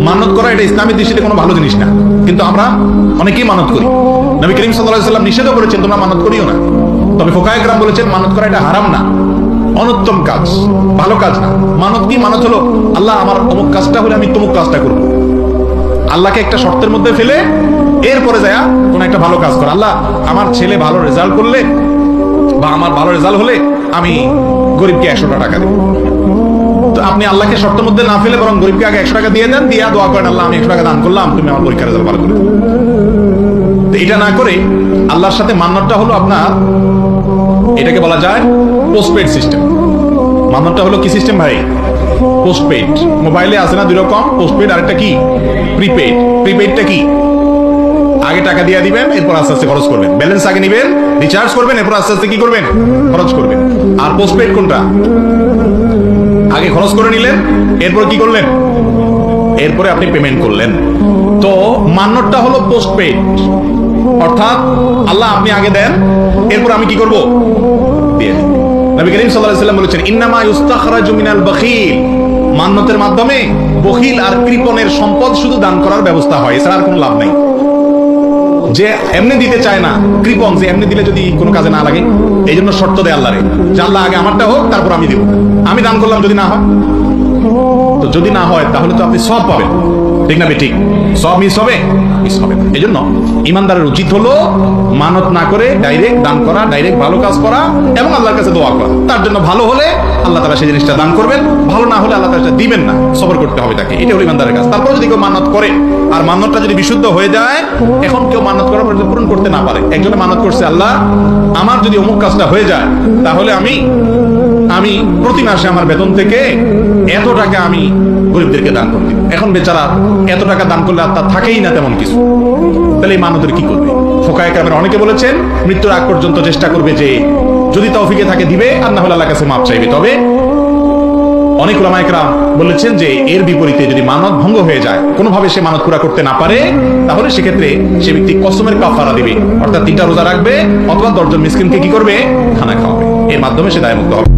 মানত করা এটা ইসলামের দৃষ্টিতে কোনো ভালো জিনিস না, কিন্তু আমরা অনেকেই মানত করি। নবী করিম সাল্লাল্লাহু আলাইহি ওয়াসাল্লাম নিষেধ করেছেন তোমরা মানত করিও না, তবে ফুকাহায়ে কেরাম বলেছেন মানত করা এটা হারাম না, অনুত্তম কাজ, ভালো কাজ না। মানত কি? মানত হলো আল্লাহ আমার অমুক কাজটা হলে আমি তমুক কাজটা করব। আল্লাহকে একটা শর্তের মধ্যে ফেলে এরপরে যায় কোন একটা ভালো কাজ কর। আল্লাহ আমার ছেলে ভালো রেজাল্ট করলে বা আমার ভালো রেজাল্ট হলে আমি গরিবকে 100টা টাকা দেব। তো আপনি আল্লাহকে শর্তের মধ্যে না ফেলে বরং গরিবকে আগে 100 টাকা দিয়ে দেন, দিয়া দোয়া করেন আল্লাহ আমি 100 টাকা দান করলাম, তুমি আমার পরীক্ষার রেজাল্ট ভালো করে দাও। তো এটা না করে আল্লাহর সাথে মান্যতটা হলো আপনার, এটাকে বলা যায় পোস্টপেড সিস্টেম। মান্যতটা হলো কি সিস্টেম ভাই? পোস্টপেড। মোবাইলে আছে না দুই রকম, পোস্টপেড আর একটা কি প্রিপেড। প্রিপেডটা কি? আগে টাকা দিয়ে দিবেন, এরপর আস্তে আস্তে খরচ করবেন। ব্যালেন্স আগে নিবেন, রিচার্জ করবেন, এরপর আস্তে আস্তে কি করবেন? খরচ করবেন। আর পোস্টপেড কোনটা? আগে খরচ করে নিলেন, এরপর কি করলেন? এরপরে আপনি পেমেন্ট করলেন। তো মান্যতটা হলো পোস্টপেড, অর্থাৎ আল্লাহ আপনি আগে দেন, এরপর আমি কি করব? দিয়ে দিন। নবী করিম সাল্লাল্লাহু আলাইহি ওয়াসাল্লাম বলেছেন ইন্নামা ইউস্তাখরাজু মিনাল বাখিল, মান্যতের মাধ্যমে বখিল আর কৃপণের সম্পদ শুধু দান করার ব্যবস্থা হয়, এছাড়া আর কোনো লাভ নাই। যে এমনি দিতে চায় না, কৃপণ, যে এমনি দিলে যদি কোনো কাজে না লাগে, এই জন্য শর্ত দেয় আল্লাহরে যে আল্লাহ আগে আমারটা হোক তারপর আমি দেব। আমি দান করলাম, যদি না হয়, তো যদি না হয় তাহলে তো আপনি সব পাবেন, ঠিক না? ঠিক, সব মিস হবে, মিস হবে না। এই জন্য ইমানদারের উচিত হলো মানত না করে ডাইরেক্ট দান করা, ডাইরেক্ট ভালো কাজ করা এবং আল্লাহর কাছে দোয়া করা। তার জন্য ভালো হলে আল্লাহ তাআলা সেই জিনিসটা দান করবেন, ভালো না হলে আল্লাহ তাআলা দিবেন না, সবর করতে হবে তাকে। এটা হলো ইমানদারের কাজ। তারপর যদি কেউ মানত করে আর মানতটা যদি বিশুদ্ধ হয়ে যায়, এখন কেউ মানত করার পর পূরণ করতে না পারে, একজনে মানত করছে আল্লাহ আমার যদি অমুক কাজটা হয়ে যায় তাহলে আমি প্রতি মাসে আমার বেতন থেকে এত টাকা আমি গরিবদেরকে দান করে দিব। এখন বেচারা এত টাকা দান করলে আর তার থাকেই না তেমন কিছু, তাহলে এই মানতের কি করবে? ফুকাহায়ে কেরামের অনেকে বলেছেন মৃত্যুর আগ পর্যন্ত চেষ্টা করবে যে যদি তৌফিকে থাকে দিবে, আর না হলে আল্লাহর কাছে মাপ চাইবে। তবে অনেক উলামায়ে কেরাম বলেছেন যে এর বিপরীতে যদি মানত ভঙ্গ হয়ে যায়, কোনোভাবে সে মানত পুরা করতে না পারে, তাহলে সেক্ষেত্রে সে ব্যক্তি কসমের কাফারা দিবে, অর্থাৎ 3টা রোজা রাখবে অথবা 10 জন মিসকিনকে কি করবে? খানা খাওয়াবে। এর মাধ্যমে সে দায়মুক্ত হবে।